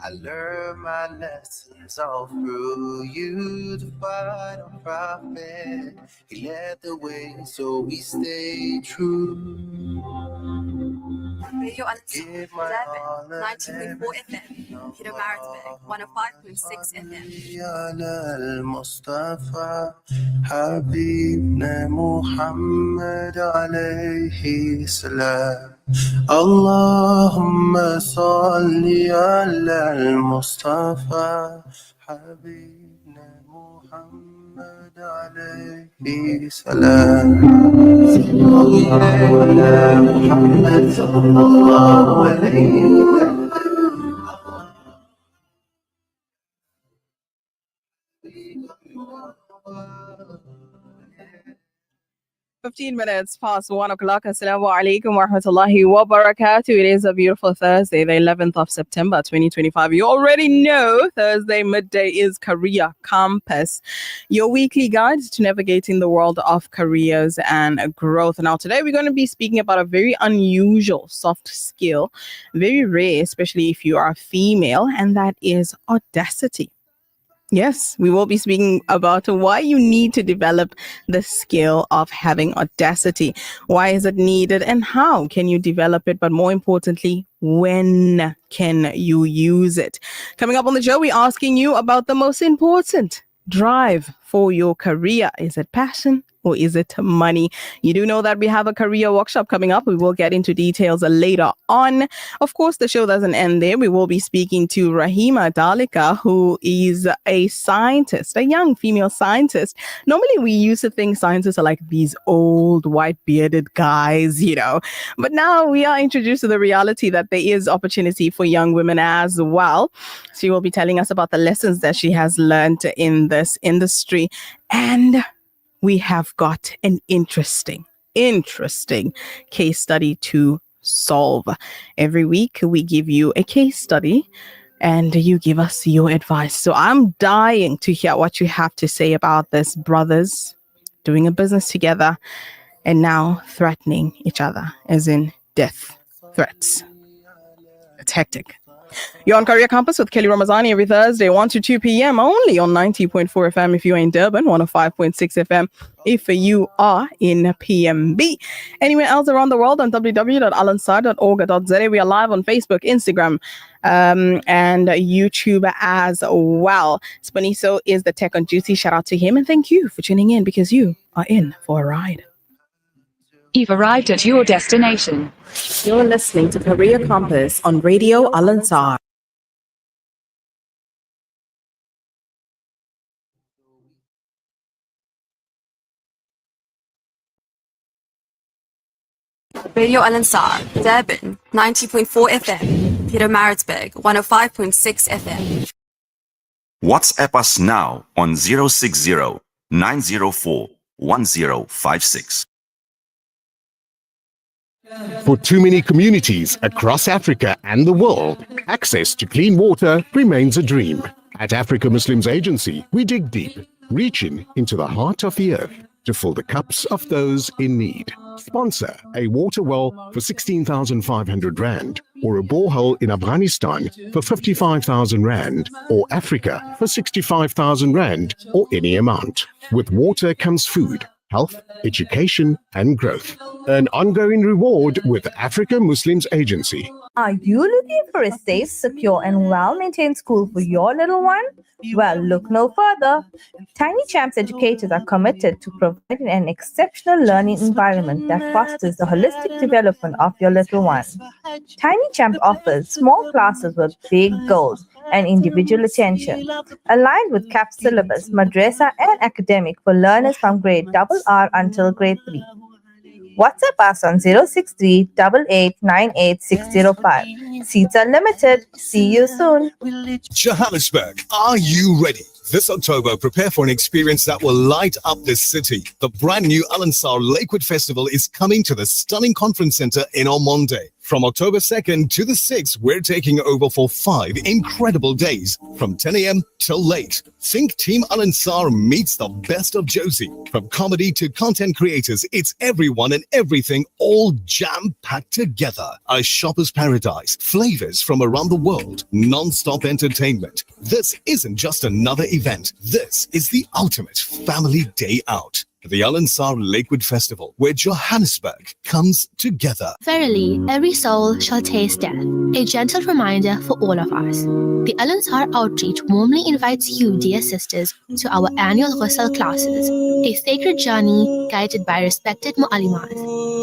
I learned my lessons all through you. The final prophet, he led the way, so we stay true. Radio Allenstown, Durban, 90.4 FM. Peter Maritzburg, 105.6 FM. على المصطفى حبيبنا محمد عليه السلام اللهم صل على المصطفى حبيبنا محمد عليه السلام صلى الله على محمد صلى الله عليه وسلم 15 minutes past 1 o'clock. Assalamu alaikum wa rahmatullahi wa barakatuh. It is a beautiful Thursday, the 11th of September, 2025. You already know Thursday midday is Career Compss, your weekly guide to navigating the world of careers and growth. Now, today we're going to be speaking about a very unusual soft skill, very rare, especially if you are a female, and that is audacity. Yes, we will be speaking about why you need to develop the skill of having audacity. Why is it needed and how can you develop it? But more importantly, when can you use it? Coming up on the show, we're asking you about the most important drive for your career. Is it passion or is it money? You do know that we have a career workshop coming up. We will get into details later on. Of course, the show doesn't end there. We will be speaking to Rahima Dalika, who is a scientist, a young female scientist. Normally, we used to think scientists are like these old, white bearded guys, you know. But now we are introduced to the reality that there is opportunity for young women as well. She will be telling us about the lessons that she has learned in this industry. And we have got an interesting case study to solve. Every week we give you a case study and you give us your advice. So I'm dying to hear what you have to say about this. Brothers doing a business together and now threatening each other, as in death threats. It's hectic. You're on Career Compss with Kelly Ramazani every Thursday, 1 to 2 p.m. only on 90.4 FM if you're in Durban, 105.6 FM if you are in PMB. Anywhere else around the world on www.alansar.org.za. We are live on Facebook, Instagram, and YouTube as well. Spaniso is the tech on duty. Shout out to him and thank you for tuning in because you are in for a ride. You've arrived at your destination. You're listening to Career Compss on Radio Alansar. Radio Alansar, Durban, 90.4 FM. Peter Maritzburg, 105.6 FM. WhatsApp us now on 060 904 1056. For too many communities across Africa and the world, access to clean water remains a dream. At Africa Muslims Agency, we dig deep, reaching into the heart of the earth to fill the cups of those in need. Sponsor a water well for 16,500 Rand, or a borehole in Afghanistan for 55,000 Rand, or Africa for 65,000 Rand, or any amount. With water comes food, health, education, and growth. An ongoing reward with Africa Muslims Agency. Are you looking for a safe, secure, and well-maintained school for your little one? Well, look no further. Tiny Champs educators are committed to providing an exceptional learning environment that fosters the holistic development of your little one. Tiny Champs offers small classes with big goals and individual attention, aligned with CAP syllabus, madrasa, and academic for learners from grade RR until grade 3. WhatsApp us on 063 8898 605. Seats are limited. See you soon. Johannesburg, are you ready? This October, prepare for an experience that will light up this city. The brand new Alansar Lakewood Festival is coming to the stunning conference center in Ormonde. From October 2nd to the 6th, we're taking over for 5 incredible days from 10 a.m. till late. Think Team Al Ansar meets the best of Josie. From comedy to content creators, it's everyone and everything all jam-packed together. A shopper's paradise, flavors from around the world, non-stop entertainment. This isn't just another event. This is the ultimate family day out. The Al Ansar Lakewood Festival, where Johannesburg comes together. Verily, every soul shall taste death. A gentle reminder for all of us. The Al Ansar Outreach warmly invites you, dear sisters, to our annual Ghusl classes, a sacred journey guided by respected mu'allimas.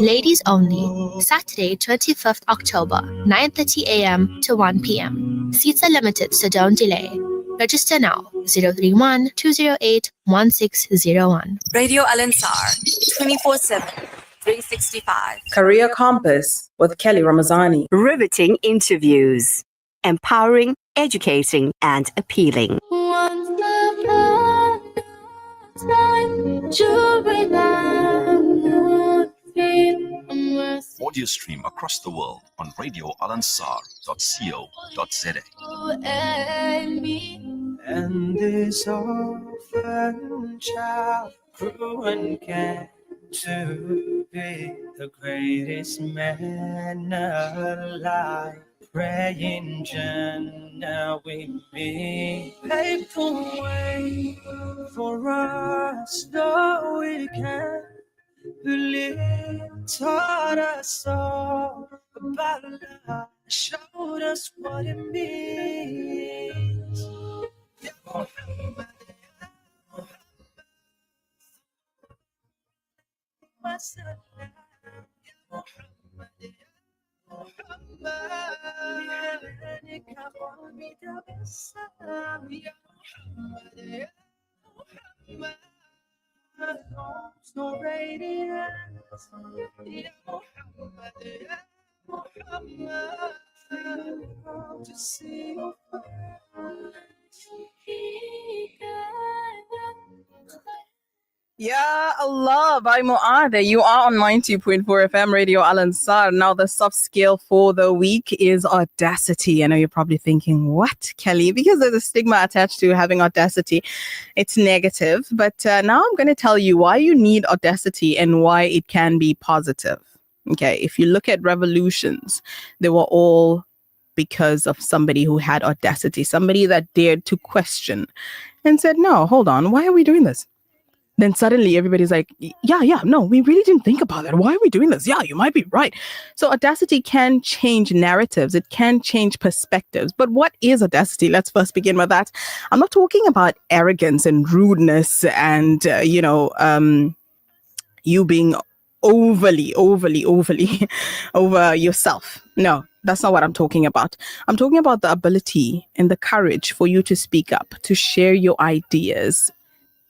Ladies only, Saturday, 25th October, 9:30 a.m. to 1 p.m. Seats are limited, so don't delay. Register now, 031-208-1601. Radio Al Ansar, 24/7, 365. Career Compss with Kelly Ramazani. Riveting interviews, empowering, educating, and appealing. Once upon a time, during Audio stream across the world on radioalansar.co.za. And this orphan child grew and came to be the greatest man alive. Praying Jannah with me, paved the way for us, though we can't believe. Taught us all about love, showed us what it means. Ya Muhammad, ya Muhammad, ya Muhammad, ya Muhammad, ya Muhammad, ya Muhammad. There's no radiance, ya Muhammad, ya Muhammad. To see your Ya Allah, by Mu'adha, you are on 90.4 FM Radio Al Ansar. Now, the soft skill for the week is audacity. I know you're probably thinking, what, Kelly? Because there's a stigma attached to having audacity. It's negative. But now I'm going to tell you why you need audacity and why it can be positive. Okay, if you look at revolutions, they were all because of somebody who had audacity, somebody that dared to question and said, no, hold on, why are we doing this? Then suddenly everybody's like, yeah, no, we really didn't think about that. Why are we doing this? Yeah, you might be right. So audacity can change narratives. It can change perspectives. But what is audacity? Let's first begin with that. I'm not talking about arrogance and rudeness and, you being overly over yourself. No, that's not what I'm talking about. I'm talking about the ability and the courage for you to speak up, to share your ideas,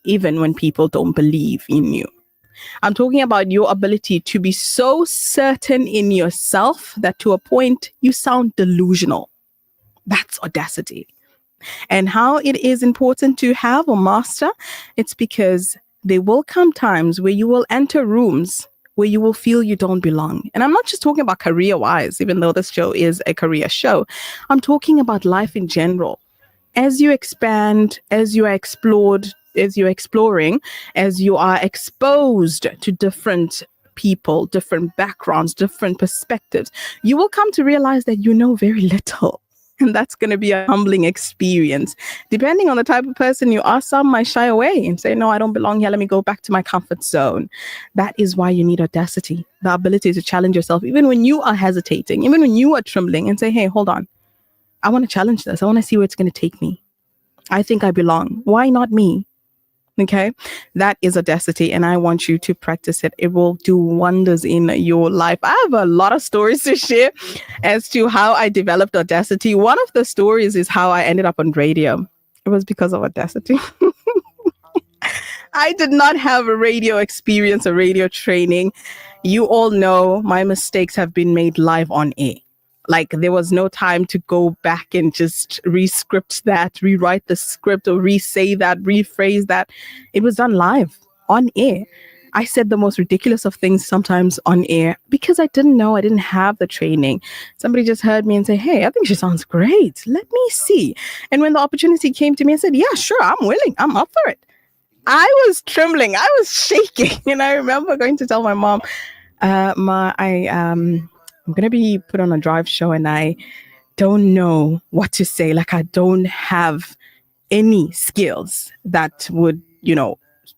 even when people don't believe in you. I'm talking about your ability to be so certain in yourself that to a point you sound delusional. That's audacity. And how it is important to have or master, it's because there will come times where you will enter rooms where you will feel you don't belong. And I'm not just talking about career-wise, even though this show is a career show. I'm talking about life in general. As you expand, as you are exploring, as you are exposed to different people, different backgrounds, different perspectives, you will come to realize that you know very little. And that's going to be a humbling experience. Depending on the type of person you are, some might shy away and say, no, I don't belong here. Let me go back to my comfort zone. That is why you need audacity, the ability to challenge yourself, even when you are hesitating, even when you are trembling, and say, hey, hold on. I want to challenge this. I want to see where it's going to take me. I think I belong. Why not me? Okay, that is audacity, and I want you to practice it. It will do wonders in your life. I have a lot of stories to share as to how I developed audacity. One of the stories is how I ended up on radio. It was because of audacity. I did not have a radio experience, a radio training. You all know my mistakes have been made live on air. Like, there was no time to go back and just re-script that, rewrite the script, or re-say that, rephrase that. It was done live on air. I said the most ridiculous of things sometimes on air because I didn't know, I didn't have the training. Somebody just heard me and say, hey, I think she sounds great. Let me see. And when the opportunity came to me, I said, yeah, sure, I'm willing. I'm up for it. I was trembling. I was shaking. And I remember going to tell my mom, I'm going to be put on a drive show and I don't know what to say. Like, I don't have any skills that would,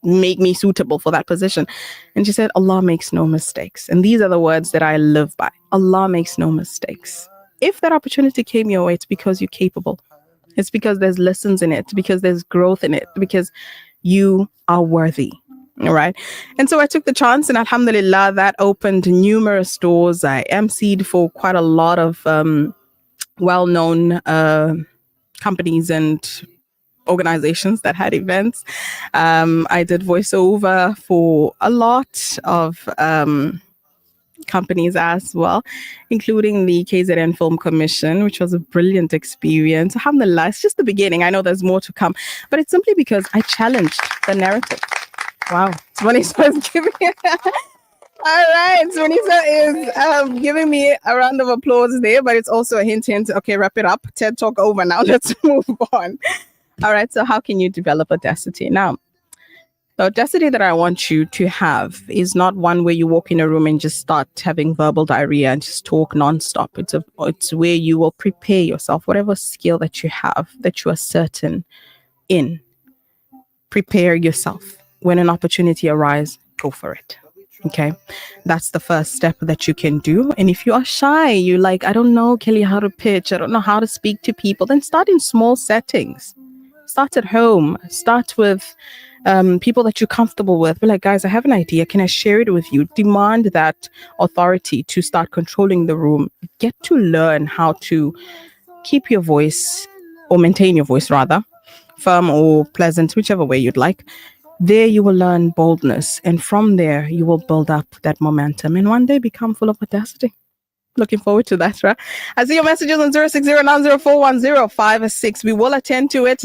make me suitable for that position. And she said, Allah makes no mistakes. And these are the words that I live by. Allah makes no mistakes. If that opportunity came your way, it's because you're capable. It's because there's lessons in it, because there's growth in it, because you are worthy. All right. And so I took the chance, and alhamdulillah, that opened numerous doors. I emceed for quite a lot of well-known companies and organizations that had events. I did voiceover for a lot of companies as well, including the KZN Film Commission, which was a brilliant experience. Alhamdulillah, it's just the beginning. I know there's more to come, but it's simply because I challenged the narrative. Wow. Swanisa is giving all right, Swanisa is giving me a round of applause there, but it's also a hint. Okay, wrap it up. TED Talk over now. Let's move on. All right, so how can you develop audacity? Now, the audacity that I want you to have is not one where you walk in a room and just start having verbal diarrhea and just talk nonstop. It's where you will prepare yourself, whatever skill that you have, that you are certain in. Prepare yourself. When an opportunity arises, go for it. Okay, that's the first step that you can do. And if you are shy, you're like, I don't know, Kelly, how to pitch. I don't know how to speak to people. Then start in small settings. Start at home. Start with people that you're comfortable with. Be like, guys, I have an idea. Can I share it with you? Demand that authority to start controlling the room. Get to learn how to keep your voice, or maintain your voice rather, firm or pleasant, whichever way you'd like. There you will learn boldness. And from there, you will build up that momentum and one day become full of audacity. Looking forward to that, right? I see your messages on 0609041056. We will attend to it.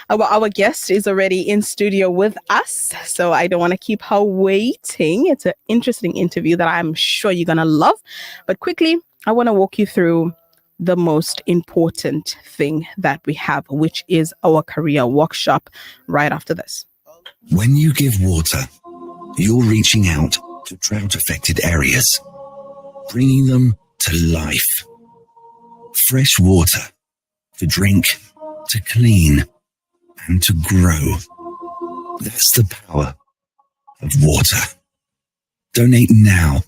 Our guest is already in studio with us, so I don't want to keep her waiting. It's an interesting interview that I'm sure you're going to love. But quickly, I want to walk you through the most important thing that we have, which is our career workshop right after this. When you give water, you're reaching out to drought-affected areas, bringing them to life. Fresh water to drink, to clean, and to grow. That's the power of water. Donate now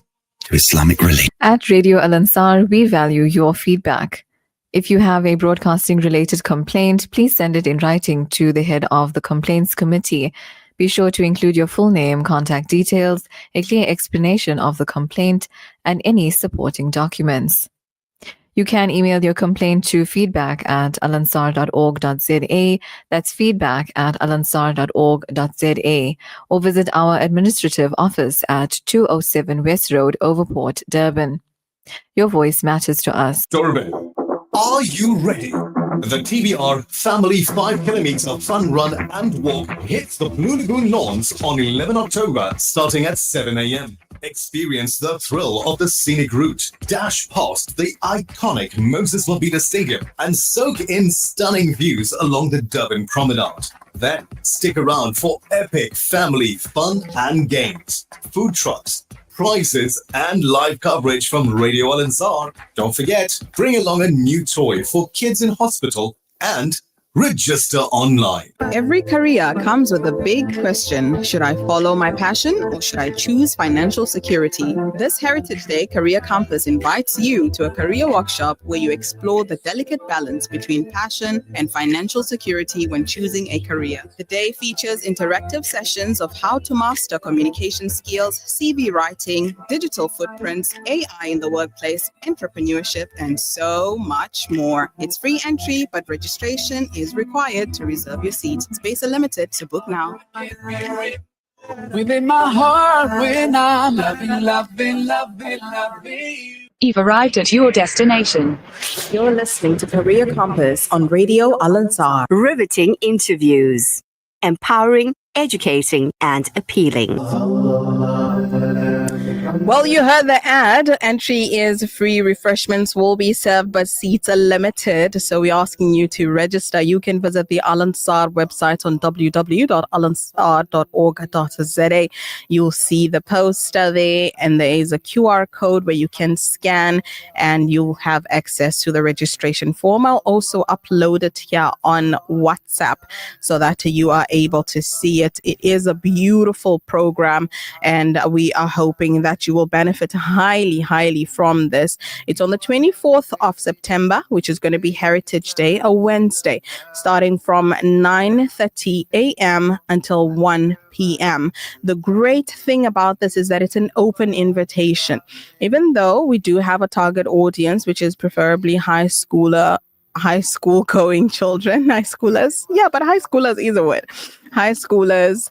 to Islamic Relief. At Radio Al Ansar, we value your feedback. If you have a broadcasting-related complaint, please send it in writing to the head of the Complaints Committee. Be sure to include your full name, contact details, a clear explanation of the complaint, and any supporting documents. You can email your complaint to feedback@alansar.org.za, that's feedback@alansar.org.za, or visit our administrative office at 207 West Road, Overport, Durban. Your voice matters to us. Durban, are you ready? The TBR Family 5km Fun Run and Walk hits the Blue Lagoon lawns on 11 October starting at 7 a.m. Experience the thrill of the scenic route, dash past the iconic Moses Mabhida Stadium, and soak in stunning views along the Durban Promenade. Then stick around for epic family fun and games, food trucks, prizes, and live coverage from Radio Al Ansar. Don't forget, bring along a new toy for kids in hospital and register online. Every career comes with a big question. Should I follow my passion or should I choose financial security? This Heritage Day Career Compss invites you to a career workshop where you explore the delicate balance between passion and financial security when choosing a career. The day features interactive sessions of how to master communication skills, CV writing, digital footprints, AI in the workplace, entrepreneurship, and so much more. It's free entry, but registration is required to reserve your seat. Space are limited, so book now. Within my heart when I'm loving. You've arrived at your destination. You're listening to Career Compss on Radio Al Ansar. Riveting interviews, empowering, educating, and appealing. Well, you heard the ad. Entry is free. Refreshments will be served, but seats are limited. So we're asking you to register. You can visit the Al Ansar website on www.alansar.org.za. You'll see the poster there, and there is a QR code where you can scan and you'll have access to the registration form. I'll also upload it here on WhatsApp so that you are able to see it. It is a beautiful program, and we are hoping that you will benefit highly from this. It's on the 24th of September, which is going to be Heritage Day, a Wednesday, starting from 9:30 a.m. until 1 p.m. The great thing about this is that it's an open invitation. Even though we do have a target audience, which is preferably high school going children, high schoolers. Yeah, but high schoolers is a word. High schoolers,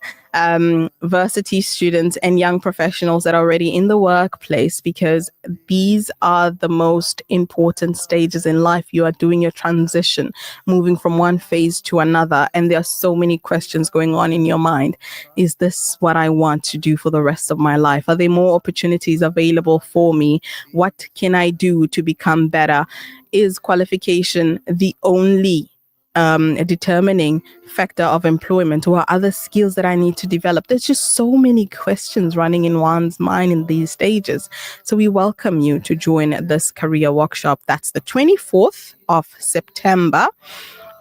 varsity students, and young professionals that are already in the workplace, because these are the most important stages in life. You are doing your transition, moving from one phase to another, and there are so many questions going on in your mind. Is this what I want to do for the rest of my life? Are there more opportunities available for me? What can I do to become better? Is qualification the only determining factor of employment, or other skills that I need to develop? There's just so many questions running in one's mind in these stages. So we welcome you to join this career workshop. That's the 24th of September,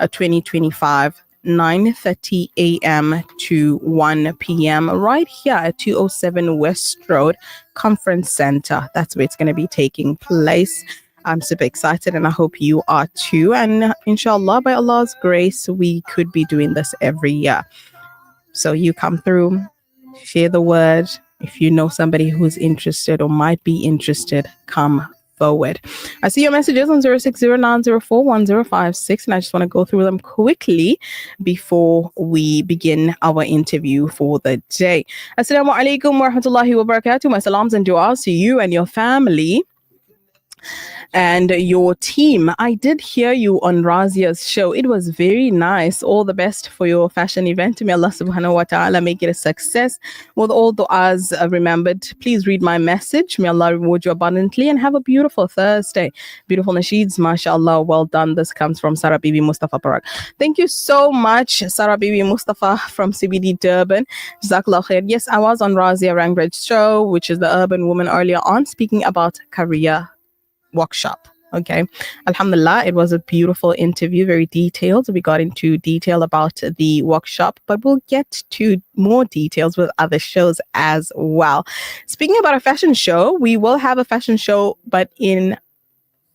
2025. 9:30 a.m. to 1 p.m. right here at 207 West Road Conference Center. That's where it's going to be taking place. I'm super excited, and I hope you are too. And inshallah, by Allah's grace, we could be doing this every year. So you come through, share the word. If you know somebody who's interested or might be interested, come forward. I see your messages on 0609041056, and I just want to go through them quickly before we begin our interview for the day. Assalamu alaikum wa rahmatullahi wa barakatuh. My salams and du'as to you and your family and your team. I did hear you on Razia's show. It was very nice. All the best for your fashion event. May Allah subhanahu wa ta'ala make it a success. With all du'as remembered, please read my message. May Allah reward you abundantly, and have a beautiful Thursday. Beautiful nasheeds, mashallah. Well done. This comes from Sarah Bibi Mustafa Parag. Thank you so much, Sarah Bibi Mustafa from CBD Durban. Jazakallah khair. Yes, I was on Razia Rangred's show, which is the urban woman, earlier on, speaking about career workshop. Okay, alhamdulillah, it was a beautiful interview, very detailed. We got into detail about the workshop, but we'll get to more details with other shows as well. Speaking about a fashion show, we will have a fashion show, but in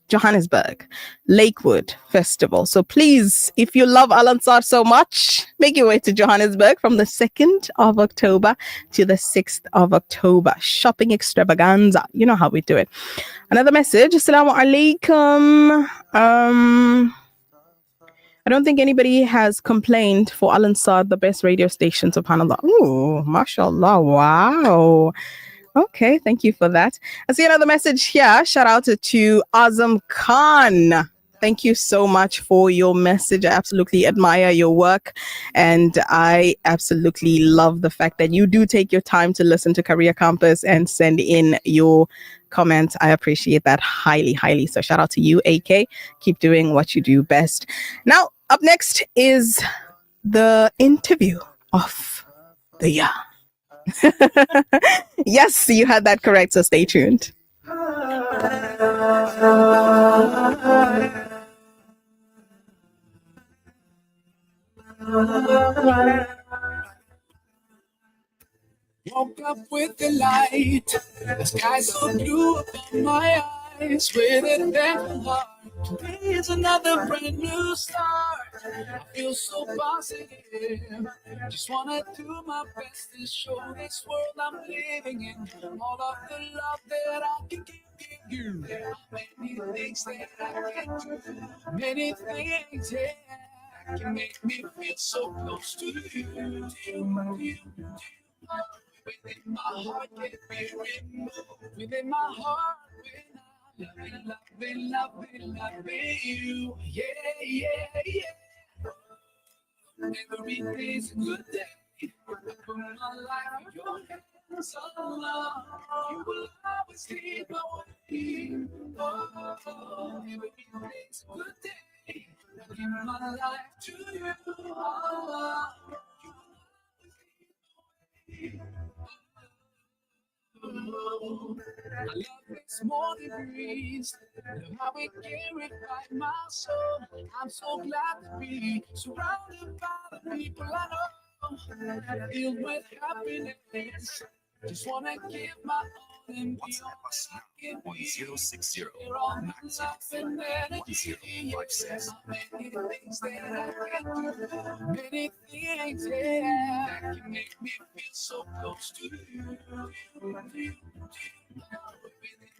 Johannesburg, Lakewood Festival. So please, if you love Al Ansar so much, make your way to Johannesburg from the 2nd of October to the 6th of October. Shopping extravaganza. You know how we do it. Another message. Assalamu alaikum. I don't think anybody has complained for Al Ansar, the best radio station, subhanAllah. Ooh, mashallah. Wow. Okay, thank you for that. I see another message here. Shout out to Azam Khan. Thank you so much for your message. I absolutely admire your work, and I absolutely love the fact that you do take your time to listen to Career Compss and send in your comments. I appreciate that highly. So shout out to you, AK. Keep doing what you do best. Now, up next is the interview of the year. Yes, you had that correct, so stay tuned. Woke up with the light, the sky so blue above my eyes, with a thankful heart. Today is another brand new start. I feel so positive. Just wanna do my best to show this world I'm living in all of the love that I can give you. There are many things that I can do, many things that can make me feel so close to you. Within my heart, can't be removed. Within my heart, when I'm loving you. Yeah. Every day's a good day. I put my life in your hands. inshallah, you will always lead my way. Oh, every day's a good day. I give my life to you, Allah. I love it's more than breeze. Love how it carried by my soul. I'm so glad to be surrounded by the people I know. Filled with happiness. Just wanna give my all and be all I can be. 1060 You're all my love and energy. Yes, many things that I can do. Many things, yeah, that can make me feel so close to you. Within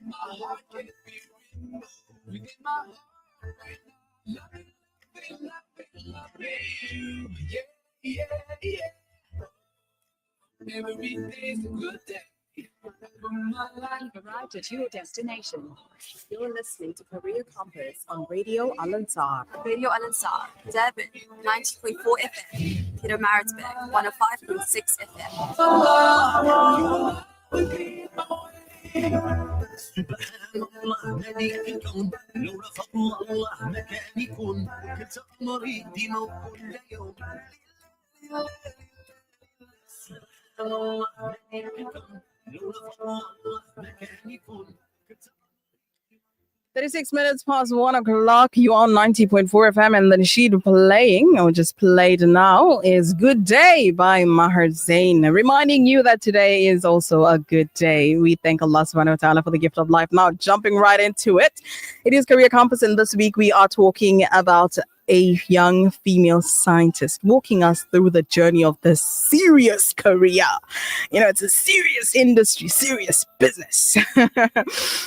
my heart can't be removed. Within my heart right now, love you. Yeah, yeah, yeah. Every day's a good day. You've arrived at your destination. You're listening to Career Compass on Radio Al Ansar. Radio Al Ansar, Durban 90.4 FM, Peter Maritzburg 105.6 FM. الله ملك الكون لولا فضل الله ما كان يكون كنت أمري ديما وكل يوم الله ملك الكون لولا فضل الله ما كان يكون 36 minutes past 1 o'clock. You are on 90.4 FM, and the nasheed playing, or just played now, is Good Day by Maher Zain. Reminding you that today is also a good day. We thank Allah subhanahu wa ta'ala for the gift of life. Now, jumping right into it. It is Career Compass, and this week we are talking about a young female scientist walking us through the journey of this serious career. You know, it's a serious industry, serious business.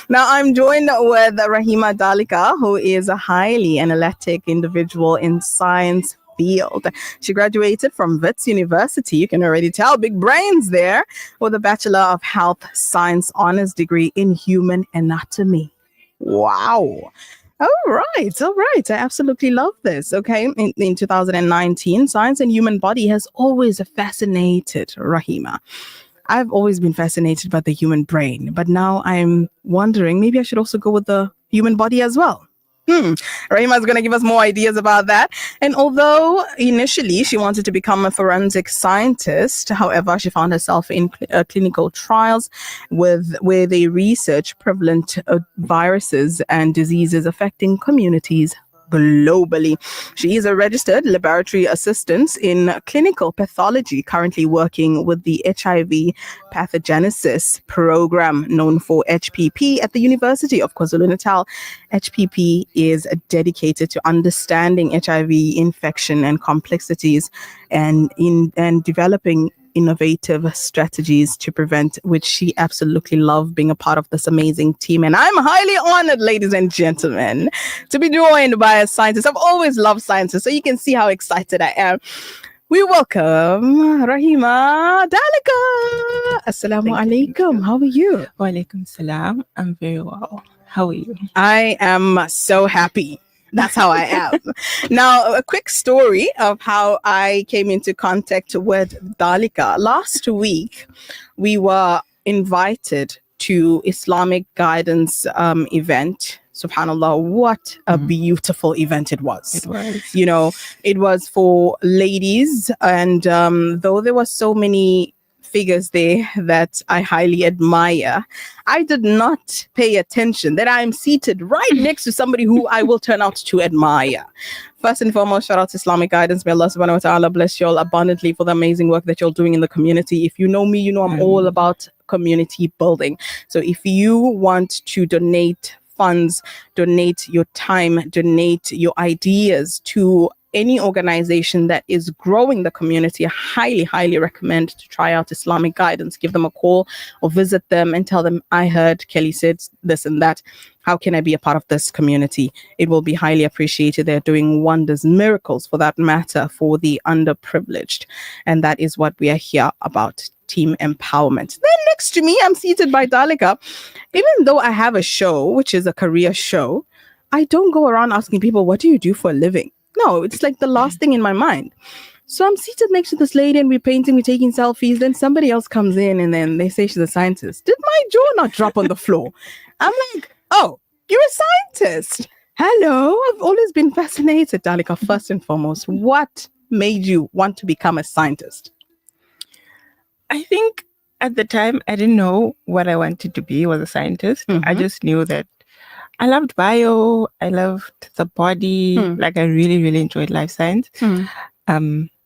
Now, I'm joined with Rahima Dalika, who is a highly analytic individual in science field. She graduated from Wits University. You can already tell, big brains there, with a Bachelor of Health Science honors degree in human anatomy. Wow. All right. I absolutely love this. Okay. In 2019, science and human body has always fascinated Rahima. I've always been fascinated by the human brain, but now I'm wondering maybe I should also go with the human body as well. Rahima is going to give us more ideas about that. And although initially she wanted to become a forensic scientist, however, she found herself in clinical trials where they research prevalent viruses and diseases affecting communities globally. She is a registered laboratory assistant in clinical pathology, currently working with the HIV pathogenesis program known for HPP at the University of KwaZulu-Natal. HPP is dedicated to understanding HIV infection and complexities and developing innovative strategies to prevent, which she absolutely loved being a part of this amazing team. And I'm highly honored, ladies and gentlemen, to be joined by a scientist. I've always loved scientists, so you can see how excited I am. We welcome Rahima Dalika. Assalamu alaikum. How are you? Wa alaikum salam. I'm very well. How are you? I am so happy. That's how I am. Now, a quick story of how I came into contact with Dalika. Last week, we were invited to Islamic guidance event. Subhanallah, what a beautiful event it was. It was. You know, it was for ladies, and though there were so many figures there that I highly admire, I did not pay attention that I'm seated right next to somebody who I will turn out to admire. First and foremost, shout out to Islamic Guidance. May Allah subhanahu wa ta'ala bless you all abundantly for the amazing work that you're doing in the community. If you know me, you know I'm all about community building. So if you want to donate funds, donate your time, donate your ideas to any organization that is growing the community, I highly recommend to try out Islamic Guidance. Give them a call or visit them and tell them, I heard Kelly said this and that. How can I be a part of this community? It will be highly appreciated. They're doing wonders, miracles for that matter, for the underprivileged. And that is what we are here about, team empowerment. Then next to me, I'm seated by Dalika. Even though I have a show, which is a career show, I don't go around asking people, what do you do for a living? No, it's like the last thing in my mind. So I'm seated next to this lady and we're painting, we're taking selfies. Then somebody else comes in and then they say she's a scientist. Did my jaw not drop on the floor? I'm like, oh, you're a scientist. Hello, I've always been fascinated, Dalika. First and foremost, what made you want to become a scientist? I think at the time I didn't know what I wanted to be was a scientist. I just knew that I loved bio, I loved the body, like I really, really enjoyed life science.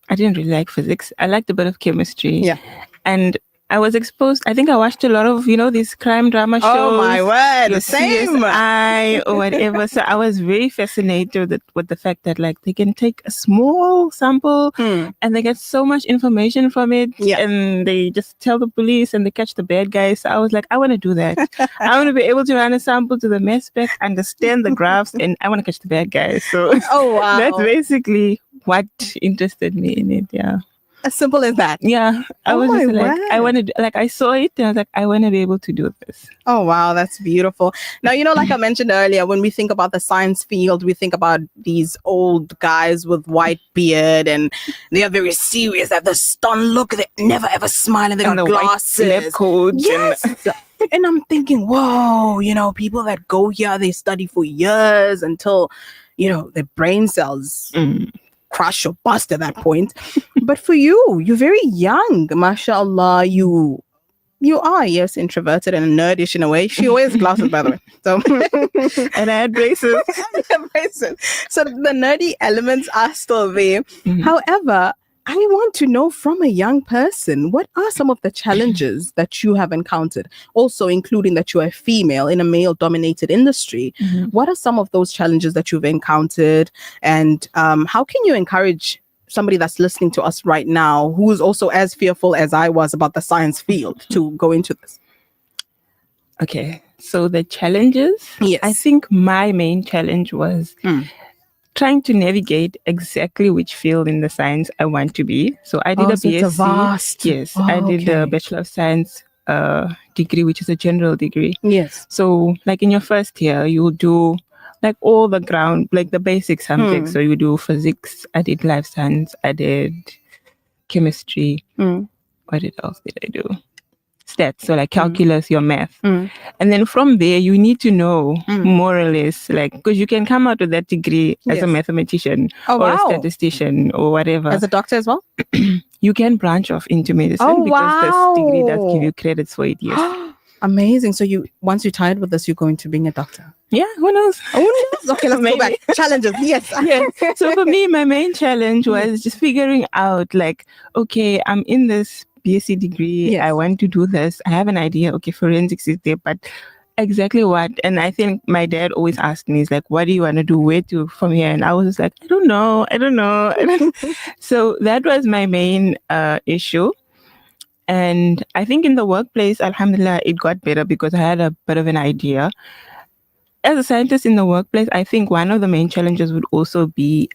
I didn't really like physics. I liked a bit of chemistry. Yeah. And I was exposed, I think I watched a lot of, these crime drama shows. Oh my word, your same. CSI or whatever. So I was very fascinated with the fact that like they can take a small sample and they get so much information from it. Yeah. And they just tell the police and they catch the bad guys. So I was like, I want to do that. I want to be able to run a sample to the mass spec, understand the graphs, and I want to catch the bad guys. So wow. That's basically what interested me in it. Yeah. As simple as that. Yeah. I was just like, word. I wanted, like, I saw it and I was like, I want to be able to do this. Oh, wow. That's beautiful. Now, like I mentioned earlier, when we think about the science field, we think about these old guys with white beard and they are very serious. They have the stern look. They never ever smile and they got glasses. Lab coats. Yes. And I'm thinking, whoa, people that go here, they study for years until, their brain cells crush or bust at that point. But for you, you're very young, mashallah. You are, yes, introverted and nerdish in a way. She always has glasses, by the way. So and I had braces. So the nerdy elements are still there. However, I want to know from a young person, what are some of the challenges that you have encountered? Also, including that you are a female in a male-dominated industry. What are some of those challenges that you've encountered? And how can you encourage somebody that's listening to us right now who is also as fearful as I was about the science field to go into this? Okay, so the challenges, yes. I think my main challenge was trying to navigate exactly which field in the science I want to be. So I did a BSc. It's a vast. Yes, I did a Bachelor of Science degree, which is a general degree. Yes. So like in your first year, you'll do like all the ground, like the basic subjects. So you do physics, I did life science, I did chemistry. What else did I do? Stats, so like calculus, your math. And then from there, you need to know more or less, like, because you can come out with that degree as a mathematician or a statistician or whatever. As a doctor as well? You can branch off into medicine because this degree does give you credits for it, yes. Amazing. So once you're tired with this, you're going to being a doctor? Yeah, who knows? Okay, let's go back. Challenges, yes. So for me, my main challenge was just figuring out like, okay, I'm in this BSc degree. Yes. I want to do this. I have an idea. Okay, forensics is there, but exactly what? And I think my dad always asked me, he's like, what do you want to do? Where to from here? And I was just like, I don't know. So that was my main issue. And I think in the workplace, alhamdulillah, it got better because I had a bit of an idea. As a scientist in the workplace, I think one of the main challenges would also be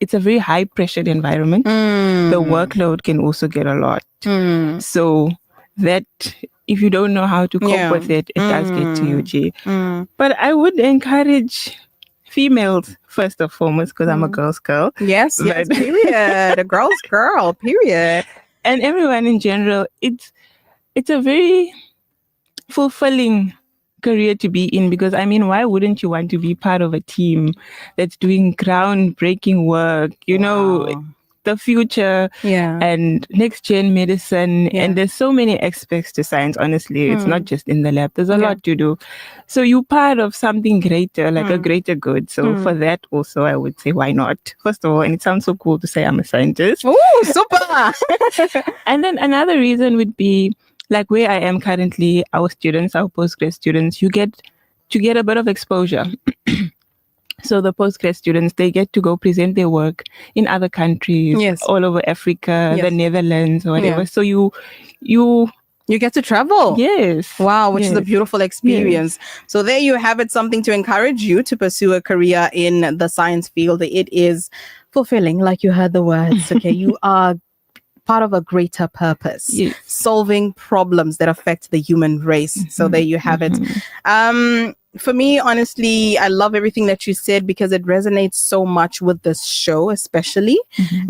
it's a very high pressured environment. The workload can also get a lot. So that if you don't know how to cope with it, it does get to you, G. But I would encourage females first and foremost because I'm a girl's girl. Yes, period. A girl's girl, period. And everyone in general, it's a very fulfilling career to be in because I mean, why wouldn't you want to be part of a team that's doing groundbreaking work, know, the future and next gen medicine, and there's so many aspects to science. Honestly, it's not just in the lab, there's a lot to do, so you're part of something greater, like a greater good. So for that also I would say, why not, first of all? And it sounds so cool to say I'm a scientist. Oh, super. And then another reason would be like where I am currently, our students, our postgrad students, you get to get a bit of exposure. So the postgrad students, they get to go present their work in other countries, all over Africa, the Netherlands, or whatever. So you get to travel. Yes. Wow, which is a beautiful experience. So there you have it, something to encourage you to pursue a career in the science field. It is fulfilling, like you heard the words. Okay, you are part of a greater purpose, solving problems that affect the human race. So there you have it. For me, honestly, I love everything that you said because it resonates so much with this show, especially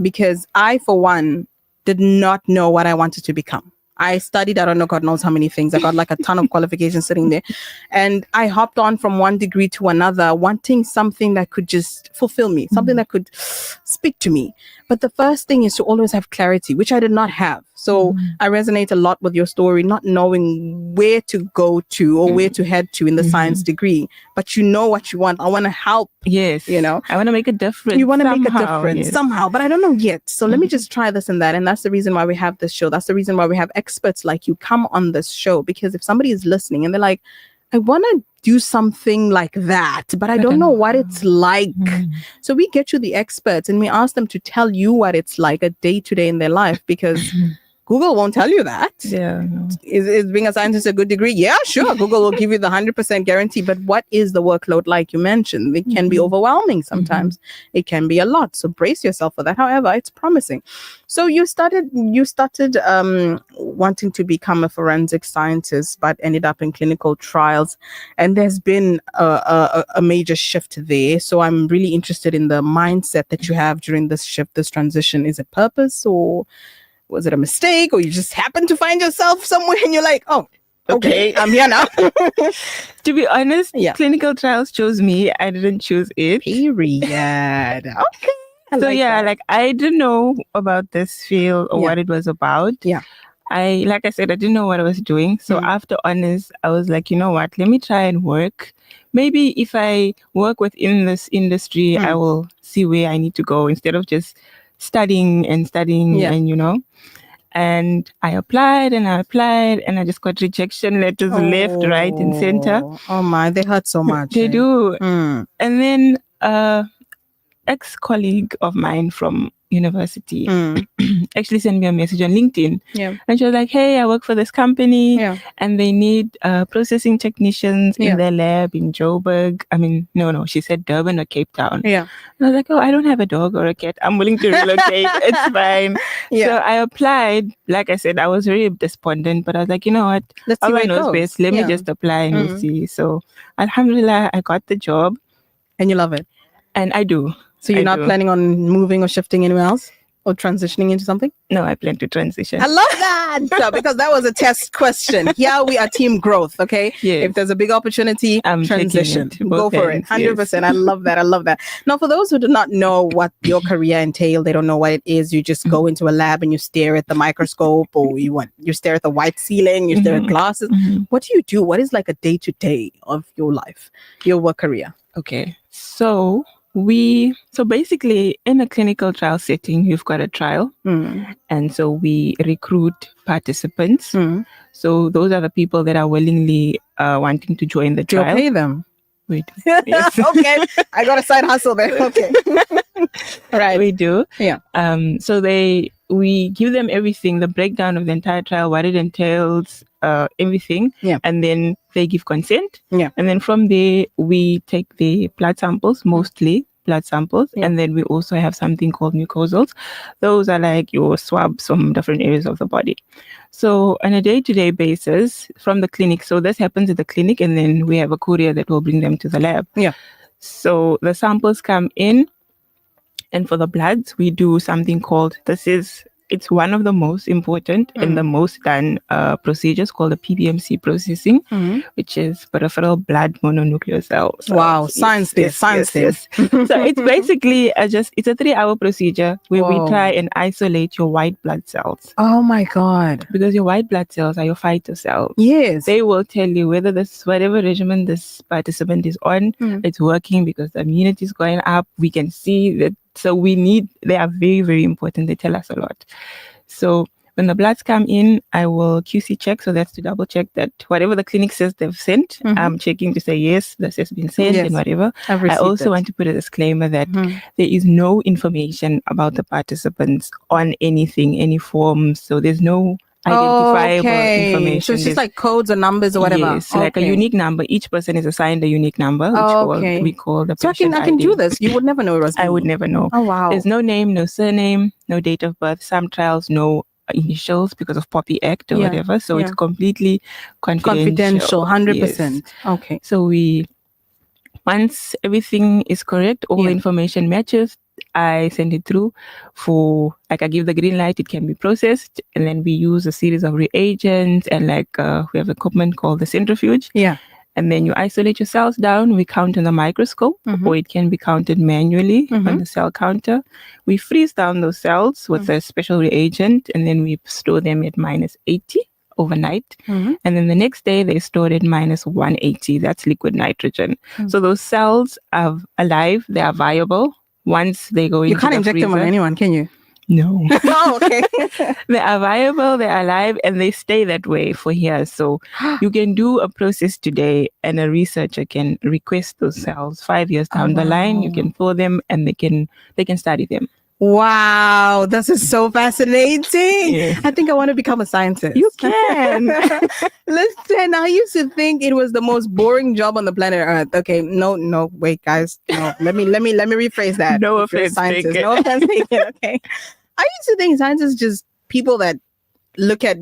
because I, for one, did not know what I wanted to become. I studied, I don't know, God knows how many things. I got like a ton of qualifications sitting there. And I hopped on from one degree to another, wanting something that could just fulfill me, something that could speak to me. But the first thing is to always have clarity, which I did not have. So I resonate a lot with your story, not knowing where to go to or where to head to in the science degree, but you know what you want. I want to help. Yes. You know, I want to make a difference. You want to make a somehow, difference yes. somehow, but I don't know yet. So let me just try this and that. And that's the reason why we have this show. That's the reason why we have experts like you come on this show, because if somebody is listening and they're like, I want to do something like that, but I don't know what it's like. So we get you the experts and we ask them to tell you what it's like a day to day in their life, because Google won't tell you that. Yeah. Is being a scientist a good degree? Yeah, sure. Google will give you the 100% guarantee. But what is the workload like you mentioned? It can be overwhelming sometimes. It can be a lot. So brace yourself for that. However, it's promising. So you started wanting to become a forensic scientist, but ended up in clinical trials. And there's been a major shift there. So I'm really interested in the mindset that you have during this shift, this transition. Is it purpose, or was it a mistake, or you just happened to find yourself somewhere and you're like, oh, okay, I'm here now? To be honest, clinical trials chose me. I didn't choose it. Period. Okay. I didn't know about this field or what it was about. Yeah. Like I said, I didn't know what I was doing. So after honors, I was like, you know what, let me try and work. Maybe if I work within this industry, I will see where I need to go instead of just studying and and I applied and I just got rejection letters left, right, and center. Oh my, they hurt so much. They do. And then ex-colleague of mine from university actually sent me a message on LinkedIn. And she was like, hey, I work for this company and they need processing technicians in their lab in Joburg. I mean, no, she said Durban or Cape Town. And I was like, oh, I don't have a dog or a cat. I'm willing to relocate. It's fine. So I applied. Like I said, I was very despondent, but I was like, you know what? Let's see Allah where it knows goes. best. Let me just apply and we'll see. So alhamdulillah, I got the job. And you love it? And I do. So you're not planning on moving or shifting anywhere else or transitioning into something? No, I plan to transition. I love that. So, because that was a test question. Here we are team growth, okay? Yes. If there's a big opportunity, transition. Go for it. 100%. Yes. I love that. I love that. Now, for those who do not know what your career entails, they don't know what it is. You just go into a lab and you stare at the microscope, or you stare at the white ceiling, you stare at glasses. What do you do? What is like a day-to-day of your life, your work career? Okay. So basically in a clinical trial setting, you've got a trial. And so we recruit participants. So those are the people that are willingly wanting to join the trial. Do you pay them? We do. Yes. Okay. I got a side hustle there. Okay. Right. We do. Yeah. So we give them everything, the breakdown of the entire trial, what it entails, everything. Yeah. And then they give consent. Yeah. And then from there, we take the blood samples, mostly blood samples. Yeah. And then we also have something called mucosals. Those are like your swabs from different areas of the body. So on a day-to-day basis from the clinic, so this happens at the clinic, and then we have a courier that will bring them to the lab. Yeah. So the samples come in, and for the bloods, we do something called, it's one of the most important and the most done procedures called the PBMC processing, which is peripheral blood mononuclear cells. Wow, science there. So it's basically it's a 3-hour procedure where we try and isolate your white blood cells. Oh my God. Because your white blood cells are your fighter cells. Yes. They will tell you whether whatever regimen this participant is on, it's working because the immunity is going up. We can see that. So they are very, very important. They tell us a lot. So when the bloods come in, I will QC check. So that's to double check that whatever the clinic says they've sent, I'm checking to say, yes, this has been sent and whatever. I also want to put a disclaimer that there is no information about the participants on anything, any forms. So there's no identifiable information. So it's just like codes or numbers or whatever. Yes, like a unique number. Each person is assigned a unique number, which we call the patient I can ID. do this. You would never know it was me. I would never know. Oh wow. There's no name, no surname, no date of birth. Some trials, no initials because of Poppy Act or Yeah, whatever. So it's yeah. confidential. Confidential, 100%. Yes. Okay. So once everything is correct, all the information matches, I send it through for, like, I give the green light, it can be processed, and then we use a series of reagents, and we have equipment called the centrifuge. Yeah. And then you isolate your cells down, we count on the microscope, or it can be counted manually on the cell counter. We freeze down those cells with a special reagent, and then we store them at -80 overnight. And then the next day they stored at -180. That's liquid nitrogen. So those cells are alive, they are viable. Once they go into You can't inject them on anyone, can you? No. Oh, okay. They are viable, they are alive, and they stay that way for years. So you can do a process today, and a researcher can request those cells 5 years down the line. You can pull them, and they can study them. Wow, this is so fascinating. Yes. I think I want to become a scientist. You can. Listen, I used to think it was the most boring job on the planet Earth. Okay, no, wait, guys. No, let me rephrase that. No If you're a offense scientist, taken. no offense taken. Okay. I used to think scientists just people that look at,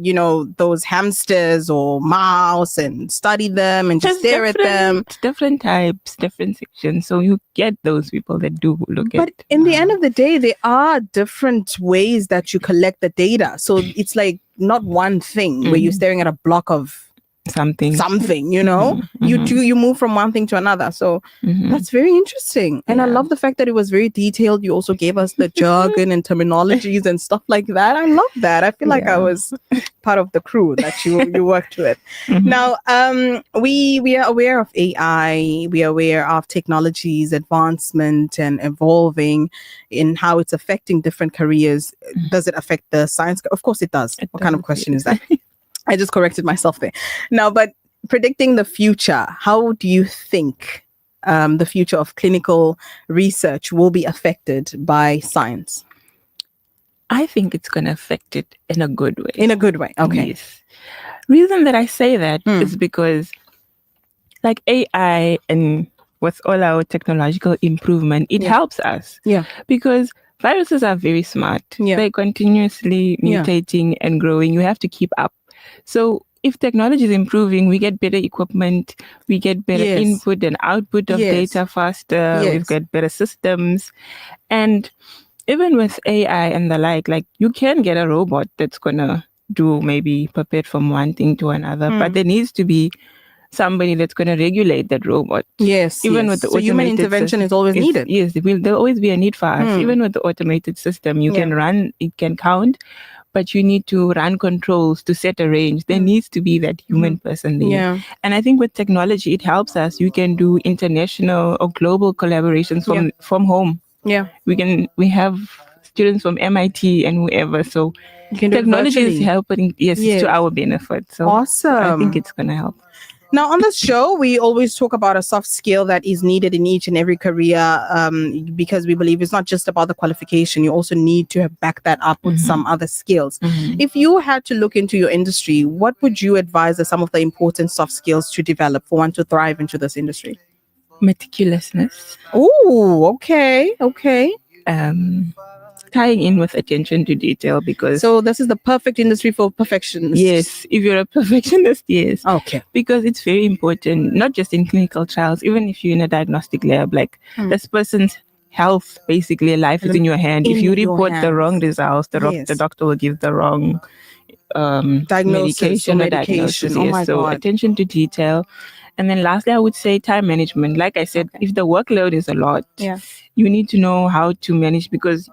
those hamsters or mouse and study them and just stare at them. Different types, different sections. So you get those people that do look at. But in the end of the day, there are different ways that you collect the data. So it's like not one thing where you're staring at a block of something, you move from one thing to another. So that's very interesting. And I love the fact that it was very detailed. You also gave us the jargon and terminologies and stuff like that. I love that. I feel like I was part of the crew that you worked with. Now, we are aware of AI. We are aware of technologies, advancement and evolving in how it's affecting different careers. Does it affect the science? Of course it does. What kind of question is that? I just corrected myself there. Now, but predicting the future, how do you think the future of clinical research will be affected by science? I think it's going to affect it in a good way. In a good way, okay. Yes. Reason that I say that is because, like AI and with all our technological improvement, it helps us. Yeah. Because viruses are very smart. They're continuously mutating and growing. You have to keep up. So if technology is improving, we get better equipment, we get better input and output of data faster, we've got better systems. And even with AI and the like you can get a robot that's going to do maybe pipette from one thing to another, but there needs to be somebody that's going to regulate that robot. Yes. Even with the so human intervention is always needed. Yes, there'll always be a need for us. Even with the automated system, you can run, it can count, but you need to run controls to set a range. There needs to be that human person there. Yeah. And I think with technology, it helps us. You can do international or global collaborations from home. Yeah. We have students from MIT and whoever. So technology is helping, to our benefit. So awesome. I think it's going to help. Now, on this show, we always talk about a soft skill that is needed in each and every career because we believe it's not just about the qualification. You also need to back that up with some other skills. If you had to look into your industry, what would you advise as some of the important soft skills to develop for one to thrive into this industry? Meticulousness. Oh, okay. Tying in with attention to detail, because so this is the perfect industry for perfectionists. Yes, if you're a perfectionist, yes. Okay. Because it's very important, not just in clinical trials, even if you're in a diagnostic lab, this person's health, basically life is in your hand. If you report the wrong results, the doctor will give the wrong diagnosis. Oh my God. Attention to detail. And then lastly, I would say time management. Like I said, if the workload is a lot, you need to know how to manage, because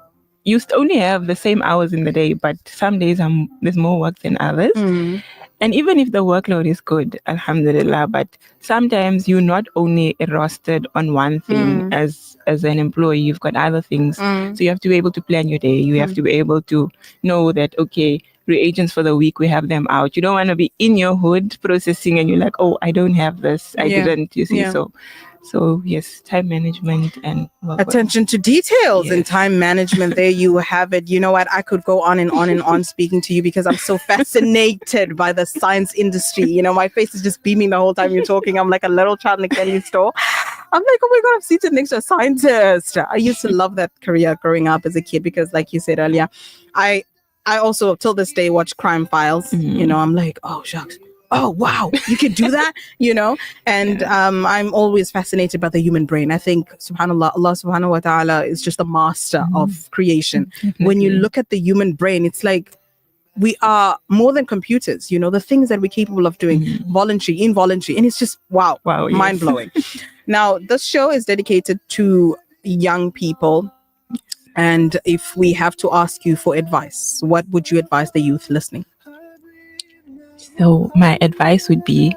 you only have the same hours in the day, but some days there's more work than others. And even if the workload is good, alhamdulillah, but sometimes you're not only rostered on one thing as an employee, you've got other things. So you have to be able to plan your day. You have to be able to know that, okay, reagents for the week, we have them out. You don't want to be in your hood processing and you're like, oh, I don't have this. I didn't, you see. So yes, time management and attention to details and time management. There you have it. You know what? I could go on and on and on speaking to you because I'm so fascinated by the science industry. You know, my face is just beaming the whole time you're talking. I'm like a little child in a candy store. I'm like, oh my God, I'm seated next to a scientist. I used to love that career growing up as a kid because, like you said earlier, I I also till this day watch crime files. You know, I'm like, oh shucks. Oh wow, you can do that, you know. And I'm always fascinated by the human brain. I think subhanallah, Allah subhanahu wa ta'ala is just a master of creation. When you look at the human brain, it's like we are more than computers, you know, the things that we're capable of doing, voluntary, involuntary, and it's just wow, mind blowing. Now, this show is dedicated to young people. And if we have to ask you for advice, what would you advise the youth listening? So my advice would be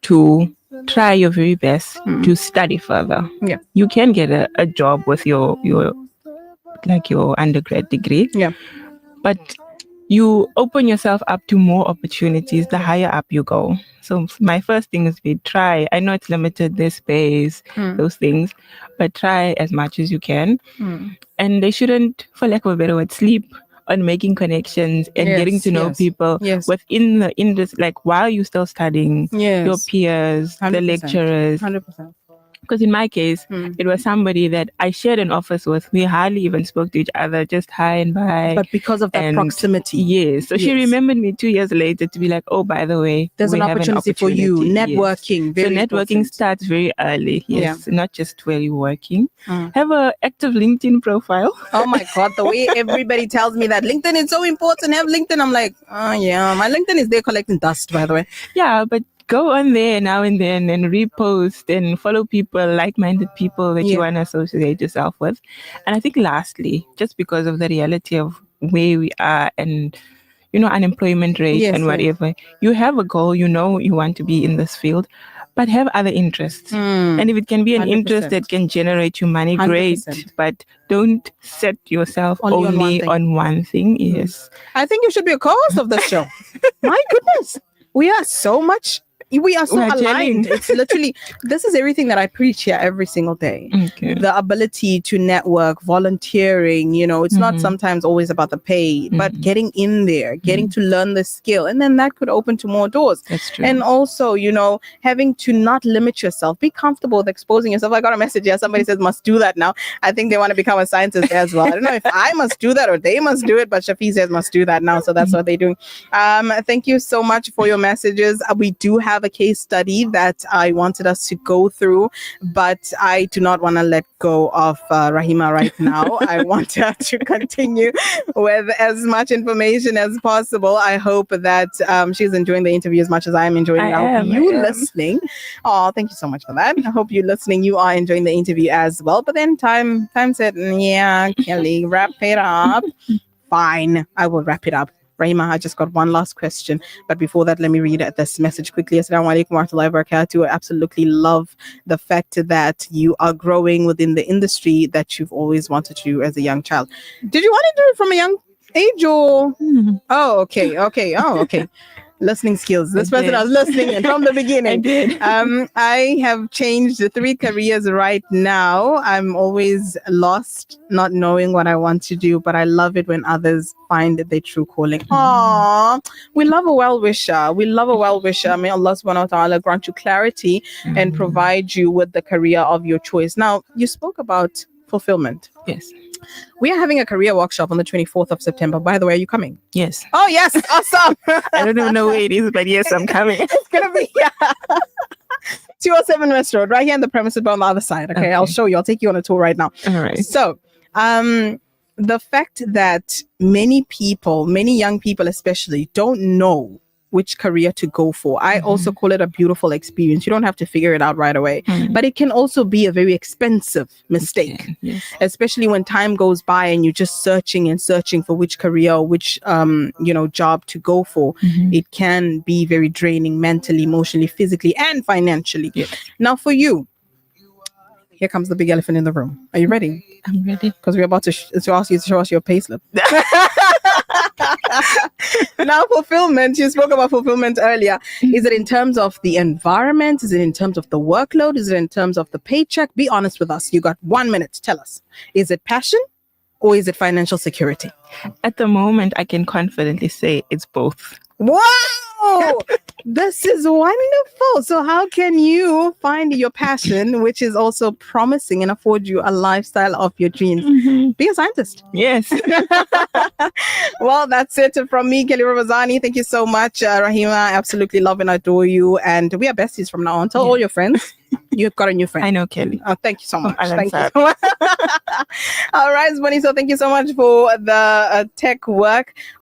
to try your very best to study further. Yeah. You can get a job with your undergrad degree. Yeah. But you open yourself up to more opportunities the higher up you go. So my first thing is try. I know it's limited, there's space, those things, but try as much as you can. And they shouldn't, for lack of a better word, sleep on making connections and getting to know people within the industry, like while you're still studying, your peers, 100%. The lecturers. 100%. Because in my case, it was somebody that I shared an office with. We hardly even spoke to each other, just hi and bye. But because of that proximity. Yes. So she remembered me 2 years later to be like, oh, by the way, there's an opportunity for you. Networking. Yes. So networking starts very early. Yes. Not just while you're working. Have an active LinkedIn profile. Oh my God. The way everybody tells me that LinkedIn is so important. Have LinkedIn. I'm like, oh yeah. My LinkedIn is there collecting dust, by the way. Yeah, but go on there now and then and repost and follow people, like-minded people that you want to associate yourself with. And I think lastly, just because of the reality of where we are and, you know, unemployment rate and whatever, you have a goal, you know, you want to be in this field, but have other interests. And if it can be an 100%. Interest that can generate you money, 100%. Great. But don't set yourself only on one thing. Yes. I think you should be a co-host of this show. My goodness. We are so aligned. It's literally, this is everything that I preach here every single day. Okay. The ability to network, volunteering, you know, it's not sometimes always about the pay, but getting in there, getting to learn the skill. And then that could open to more doors. That's true. And also, you know, having to not limit yourself, be comfortable with exposing yourself. I got a message here. Somebody says must do that now. I think they want to become a scientist as well. I don't know if I must do that or they must do it, but Shafi says must do that now. So that's what they're doing. Thank you so much for your messages. We do have a case study that I wanted us to go through, but I do not want to let go of Rahima right now. I want her to continue with as much information as possible. I hope that she's enjoying the interview as much as I'm enjoying it. I hope you listening. Oh, thank you so much for that. I hope you listening. You are enjoying the interview as well. But then time said, yeah, Kelly, wrap it up. Fine, I will wrap it up. Rahima, I just got one last question. But before that, let me read this message quickly. Assalamu alaikum wa rahmatullahi wa barakatuh. I absolutely love the fact that you are growing within the industry that you've always wanted to do as a young child. Did you want to do it from a young age or? Oh, okay. Oh, okay. Listening skills. This person was listening from the beginning. I did. I have changed 3 careers right now. I'm always lost, not knowing what I want to do, but I love it when others find their true calling. Aww, we love a well-wisher. May Allah subhanahu wa ta'ala grant you clarity and provide you with the career of your choice. Now, you spoke about fulfillment. Yes. We are having a career workshop on the 24th of September. By the way, are you coming? Yes. Oh, yes. Awesome. I don't even know where it is, but yes, I'm coming. It's going to be 207 West Road, right here in the premises, but on the other side. Okay, I'll show you. I'll take you on a tour right now. All right. So, the fact that many young people especially, don't know which career to go for. I also call it a beautiful experience. You don't have to figure it out right away, but it can also be a very expensive mistake, especially when time goes by and you're just searching for which career or which, job to go for. It can be very draining mentally, emotionally, physically, and financially. Now for you, here comes the big elephant in the room. Are you ready? I'm ready. Because we're about to ask you to show us your payslip. Now, fulfillment. You spoke about fulfillment earlier. Is it in terms of the environment? Is it in terms of the workload? Is it in terms of the paycheck? Be honest with us. You got 1 minute. Tell us. Is it passion or is it financial security? At the moment, I can confidently say it's both. Wow! This is wonderful. So how can you find your passion, which is also promising and afford you a lifestyle of your dreams? Be a scientist. Yes. Well, that's it from me, Kelly Ramazani. Thank you so much, Rahima. I absolutely love and adore you. And we are besties from now on. Tell all your friends. You've got a new friend. I know, Kelly. Oh, thank you so much. Al Thank you Ansar. so much. All right, Bonnie. So thank you so much for the tech work.